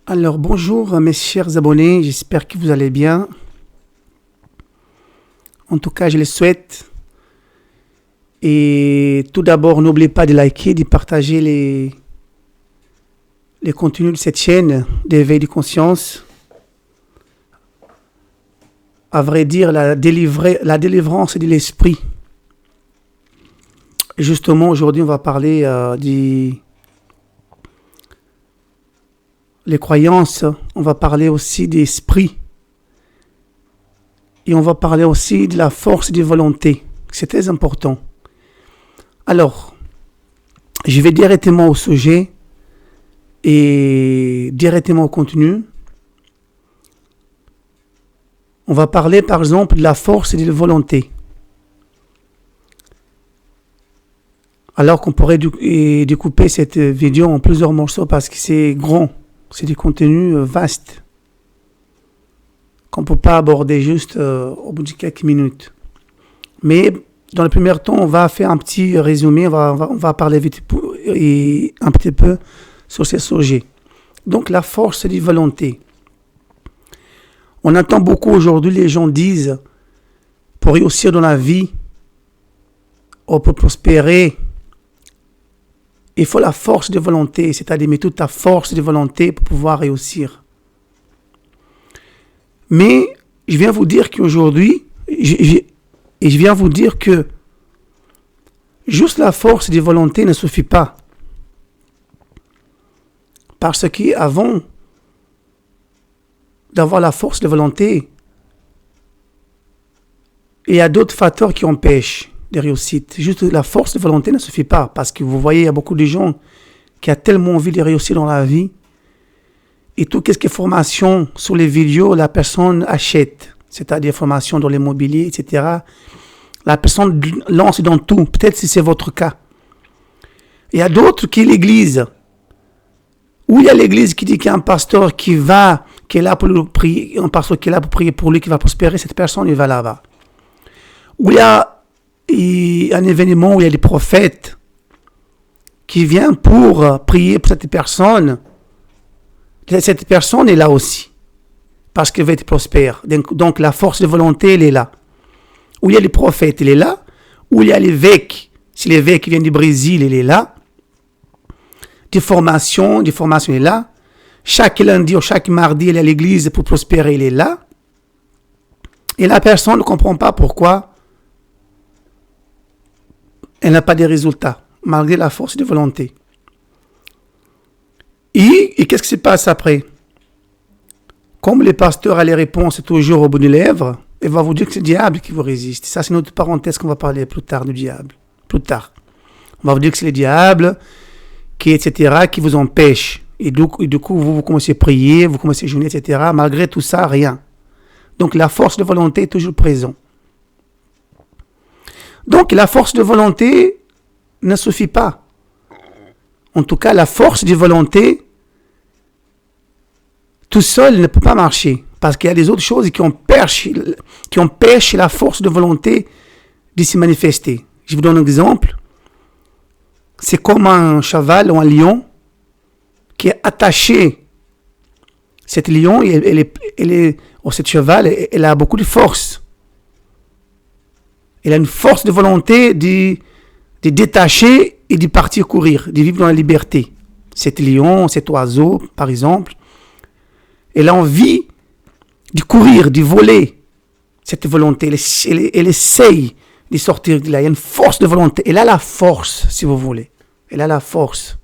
Alors bonjour mes chers abonnés, j'espère que vous allez bien. En tout cas, je le souhaite. Et tout d'abord, n'oubliez pas de liker, de partager les contenus de cette chaîne d'éveil de conscience. À vrai dire, la délivrance de l'esprit. Et justement, aujourd'hui, on va parler les croyances, on va parler aussi d'esprit. Et on va parler aussi de la force de volonté. C'est très important. Alors, je vais directement au sujet et directement au contenu. On va parler par exemple de la force de la volonté. Alors qu'on pourrait découper cette vidéo en plusieurs morceaux parce que c'est grand. C'est du contenu vaste qu'on ne peut pas aborder juste au bout de quelques minutes. Mais dans le premier temps, on va faire un petit résumé, on va parler vite et un petit peu sur ces sujets. Donc la force de volonté. On entend beaucoup aujourd'hui, les gens disent, pour réussir dans la vie, ou pour prospérer, il faut la force de volonté, c'est-à-dire mettre toute ta force de volonté pour pouvoir réussir. Mais je viens vous dire qu'aujourd'hui, je viens vous dire que juste la force de volonté ne suffit pas. Parce qu'avant d'avoir la force de volonté, il y a d'autres facteurs qui empêchent de réussite. Juste la force de volonté ne suffit pas. Parce que vous voyez, il y a beaucoup de gens qui ont tellement envie de réussir dans la vie. Et tout ce qui est formation sur les vidéos, la personne achète. C'est-à-dire formation dans l'immobilier, etc. La personne lance dans tout. Peut-être si c'est votre cas. Il y a d'autres qui est l'église. Où il y a l'église qui dit qu'il y a un pasteur qui est là pour prier, un pasteur qui est là pour prier pour lui, qui va prospérer, cette personne, il va là-bas. Où il y a un événement où il y a des prophètes qui viennent pour prier pour cette personne est là aussi parce qu'elle va être prospère. Donc la force de volonté, elle est là. Où il y a les prophètes, elle est là. Où il y a l'évêque, si l'évêque qui vient du Brésil, elle est là. Des formations, elle est là. Chaque lundi ou chaque mardi, elle est à l'église pour prospérer, elle est là. Et la personne ne comprend pas pourquoi elle n'a pas de résultats, malgré la force de volonté. Et qu'est-ce qui se passe après? Comme le pasteur a les réponses toujours au bout des lèvres, il va vous dire que c'est le diable qui vous résiste. Ça, c'est une autre parenthèse qu'on va parler plus tard du diable. Plus tard. On va vous dire que c'est le diable, etc., qui vous empêche. Et du coup, vous commencez à prier, vous commencez à jeûner, etc. Malgré tout ça, rien. Donc, la force de volonté est toujours présente. Donc, la force de volonté ne suffit pas. En tout cas, la force de volonté, tout seul, ne peut pas marcher. Parce qu'il y a des autres choses qui empêchent la force de volonté de se manifester. Je vous donne un exemple. C'est comme un cheval ou un lion qui est attaché. Cet lion, cet cheval, elle a beaucoup de force. Elle a une force de volonté de détacher et de partir courir, de vivre dans la liberté. Cet lion, cet oiseau, par exemple, elle a envie de courir, de voler. Cette volonté, elle essaye de sortir de là. Il y a une force de volonté. Elle a la force, si vous voulez. Elle a la force.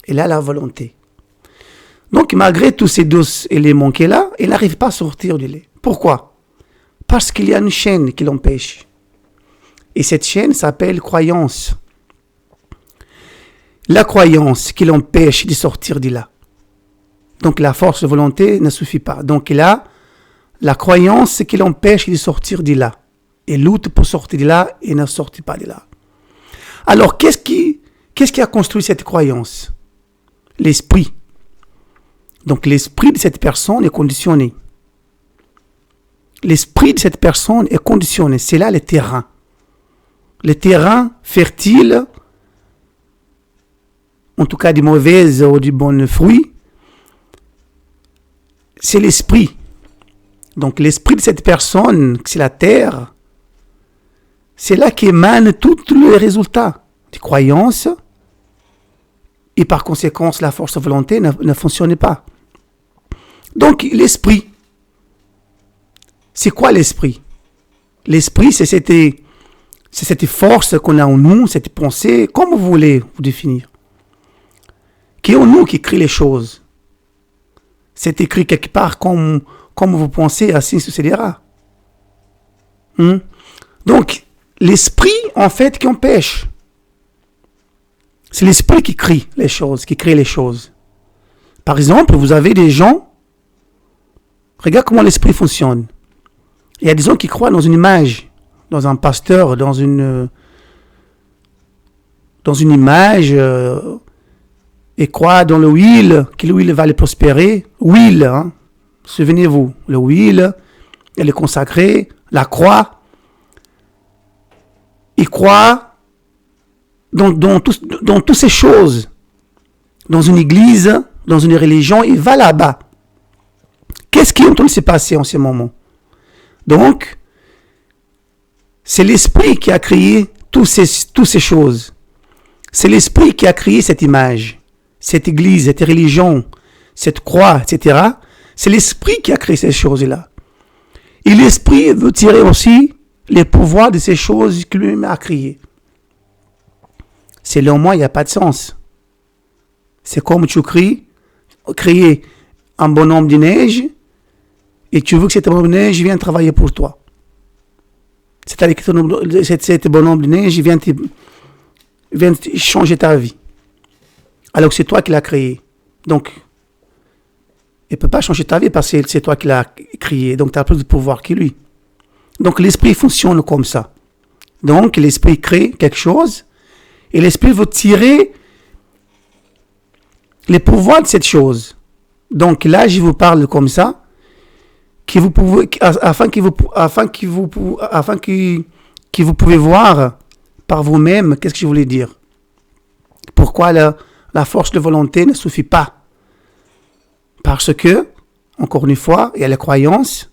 Elle a la volonté. Donc, malgré tous ces deux éléments qu'elle a, elle n'arrive pas à sortir de là. Pourquoi? Parce qu'il y a une chaîne qui l'empêche. Et cette chaîne s'appelle croyance. La croyance qui l'empêche de sortir de là. Donc la force de volonté ne suffit pas. Donc là, la croyance qui l'empêche de sortir de là. Et lutte pour sortir de là et ne sortit pas de là. Alors qu'est-ce qui a construit cette croyance? L'esprit. Donc l'esprit de cette personne est conditionné. L'esprit de cette personne est conditionné. C'est là le terrain. Le terrain fertile, en tout cas des mauvaises ou des bons fruits, c'est l'esprit. Donc l'esprit de cette personne, c'est la terre, c'est là qu'émanent tous les résultats des croyances, et par conséquent, la force de volonté ne fonctionne pas. Donc l'esprit, c'est quoi l'esprit? L'esprit, c'est cette force qu'on a en nous, cette pensée, comme vous voulez vous définir, qui est en nous, qui crée les choses. C'est écrit quelque part comme vous pensez, ainsi succédera. Donc, l'esprit, en fait, qui empêche. C'est l'esprit qui crée les choses, qui crée les choses. Par exemple, vous avez des gens, regarde comment l'esprit fonctionne. Il y a des gens qui croient dans une image, dans un pasteur, dans une image, et croient dans le huile, que l'huile va les prospérer. Huile, hein. Souvenez-vous, le huile, elle est consacrée, la croix. Ils croient dans toutes ces choses. Dans une église, dans une religion, il va là-bas. Qu'est-ce qui est en train de se passer en ce moment? Donc, c'est l'esprit qui a créé toutes ces choses. C'est l'esprit qui a créé cette image, cette église, cette religion, cette croix, etc. C'est l'esprit qui a créé ces choses-là. Et l'esprit veut tirer aussi les pouvoirs de ces choses que lui-même a créées. Selon moi, il n'y a pas de sens. C'est comme tu créer un bonhomme de neige et tu veux que cet bonhomme de neige vienne travailler pour toi. C'est-à-dire que cet bonhomme de neige vient changer ta vie. Alors que c'est toi qui l'as créé. Donc, il ne peut pas changer ta vie parce que c'est toi qui l'as créé. Donc, tu as plus de pouvoir que lui. Donc, l'esprit fonctionne comme ça. Donc, l'esprit crée quelque chose et l'esprit veut tirer les pouvoirs de cette chose. Donc, là, je vous parle comme ça, afin que vous pouvez voir par vous-même qu'est-ce que je voulais dire. Pourquoi la force de volonté ne suffit pas? Parce que, encore une fois, il y a la croyance.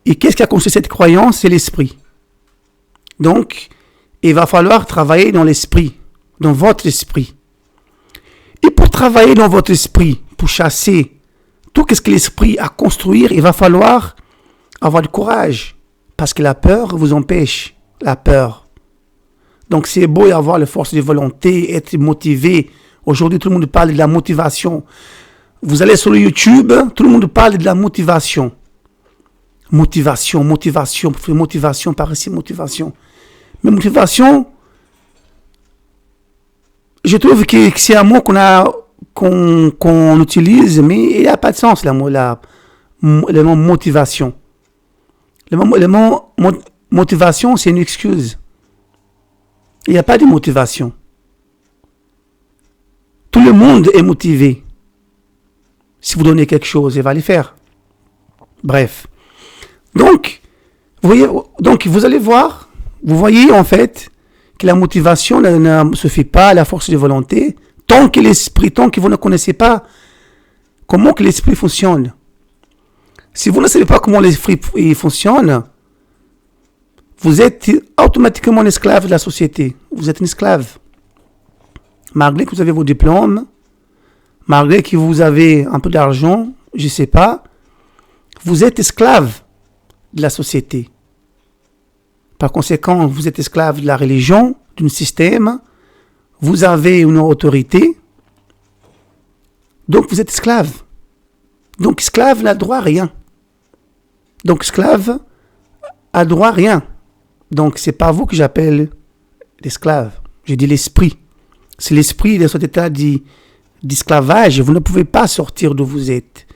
Et qu'est-ce qui a construit cette croyance? C'est l'esprit. Donc, il va falloir travailler dans l'esprit, dans votre esprit. Et pour travailler dans votre esprit, pour chasser tout ce que l'esprit a construit, il va falloir avoir du courage. Parce que la peur vous empêche. La peur. Donc c'est beau avoir la force de volonté, être motivé. Aujourd'hui, tout le monde parle de la motivation. Vous allez sur le YouTube, tout le monde parle de la motivation. Motivation par ici, motivation. Mais motivation, je trouve que c'est un mot qu'on utilise, mais il n'y a pas de sens, le mot motivation. Le mot motivation, c'est une excuse. Il n'y a pas de motivation. Tout le monde est motivé. Si vous donnez quelque chose, il va le faire. Bref. Donc, vous allez voir, vous voyez en fait que la motivation ne suffit pas à la force de volonté tant que vous ne connaissez pas comment que l'esprit fonctionne. Si vous ne savez pas comment l'esprit fonctionne, vous êtes automatiquement un esclave de la société. Vous êtes un esclave. Malgré que vous avez vos diplômes, malgré que vous avez un peu d'argent, je ne sais pas, vous êtes esclave de la société. Par conséquent, vous êtes esclave de la religion, d'un système, vous avez une autorité, donc vous êtes esclave. Donc esclave n'a droit à rien. Donc esclave a droit à rien. Donc c'est pas vous que j'appelle l'esclave. Je dis l'esprit. C'est l'esprit de cet état d'esclavage. Vous ne pouvez pas sortir d'où vous êtes.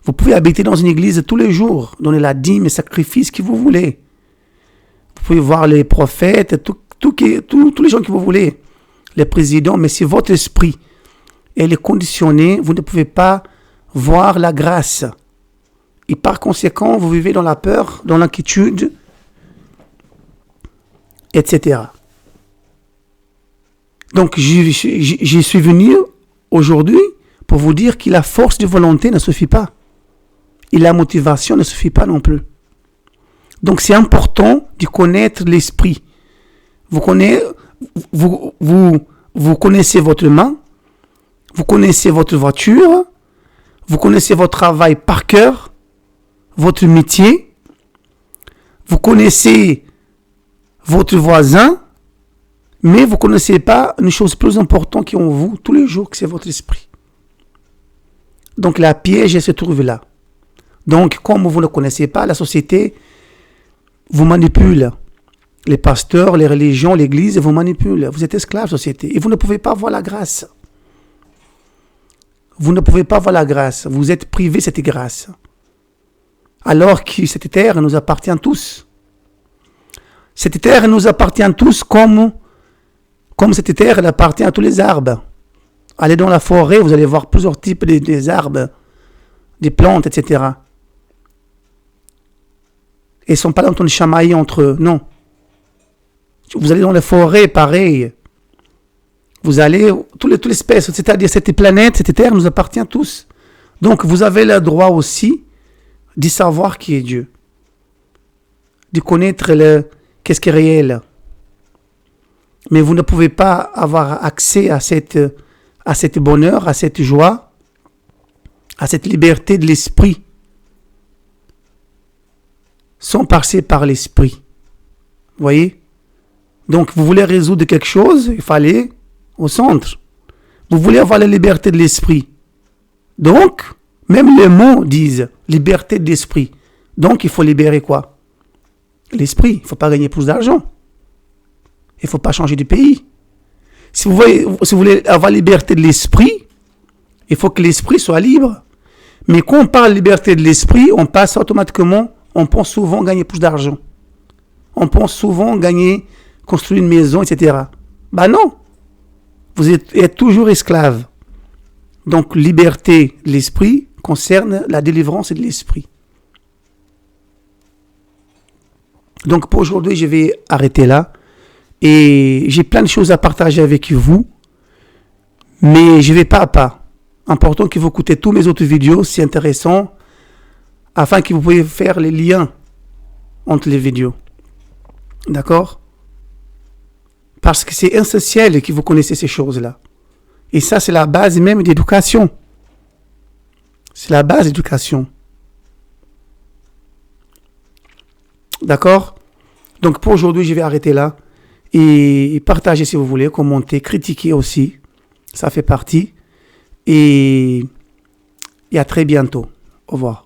Vous pouvez habiter dans une église tous les jours, donner la dîme et sacrifice que vous voulez. Vous pouvez voir les prophètes, tous les gens que vous voulez, les présidents, mais si votre esprit est conditionné, vous ne pouvez pas voir la grâce. Et par conséquent, vous vivez dans la peur, dans l'inquiétude, etc. Donc, je suis venu aujourd'hui pour pour vous dire que la force de volonté ne suffit pas. Et la motivation ne suffit pas non plus. Donc c'est important de connaître l'esprit. Vous connaissez votre main, vous connaissez votre voiture, vous connaissez votre travail par cœur, votre métier, vous connaissez votre voisin, mais vous ne connaissez pas une chose plus importante qui est en vous tous les jours, que c'est votre esprit. Donc la piège se trouve là. Donc comme vous ne connaissez pas, la société vous manipule. Les pasteurs, les religions, l'église vous manipulent. Vous êtes esclaves, société. Et vous ne pouvez pas voir la grâce. Vous ne pouvez pas voir la grâce. Vous êtes privés de cette grâce. Alors que cette terre nous appartient tous. Cette terre nous appartient tous comme cette terre elle appartient à tous les arbres. Allez dans la forêt, vous allez voir plusieurs types des arbres, des plantes, etc. Et ils ne sont pas là en train de chamailler entre eux. Non. Vous allez dans la forêt, pareil. Vous allez, toutes les espèces, c'est-à-dire cette planète, cette terre nous appartient tous. Donc vous avez le droit aussi de savoir qui est Dieu. De connaître qu'est-ce qui est réel. Mais vous ne pouvez pas avoir accès à cette bonheur, à cette joie, à cette liberté de l'esprit, sans passer par l'esprit. Vous voyez? Donc, vous voulez résoudre quelque chose, il fallait au centre. Vous voulez avoir la liberté de l'esprit. Donc, même les mots disent liberté de l'esprit. Donc, il faut libérer quoi? L'esprit. Il ne faut pas gagner plus d'argent. Il ne faut pas changer de pays. Si vous voulez avoir la liberté de l'esprit, il faut que l'esprit soit libre. Mais quand on parle de liberté de l'esprit, on passe automatiquement, on pense souvent gagner plus d'argent. On pense souvent construire une maison, etc. Ben non. Vous êtes toujours esclave. Donc, liberté de l'esprit concerne la délivrance de l'esprit. Donc, pour aujourd'hui, je vais arrêter là. Et j'ai plein de choses à partager avec vous. Mais je vais pas à pas. Important que vous écoutez tous mes autres vidéos, c'est intéressant, afin que vous puissiez faire les liens entre les vidéos. D'accord? Parce que c'est essentiel que vous connaissiez ces choses-là. Et ça, c'est la base même d'éducation. C'est la base d'éducation. D'accord? Donc pour aujourd'hui, je vais arrêter là. Et partager si vous voulez, commenter, critiquer aussi. Ça fait partie. Et à très bientôt. Au revoir.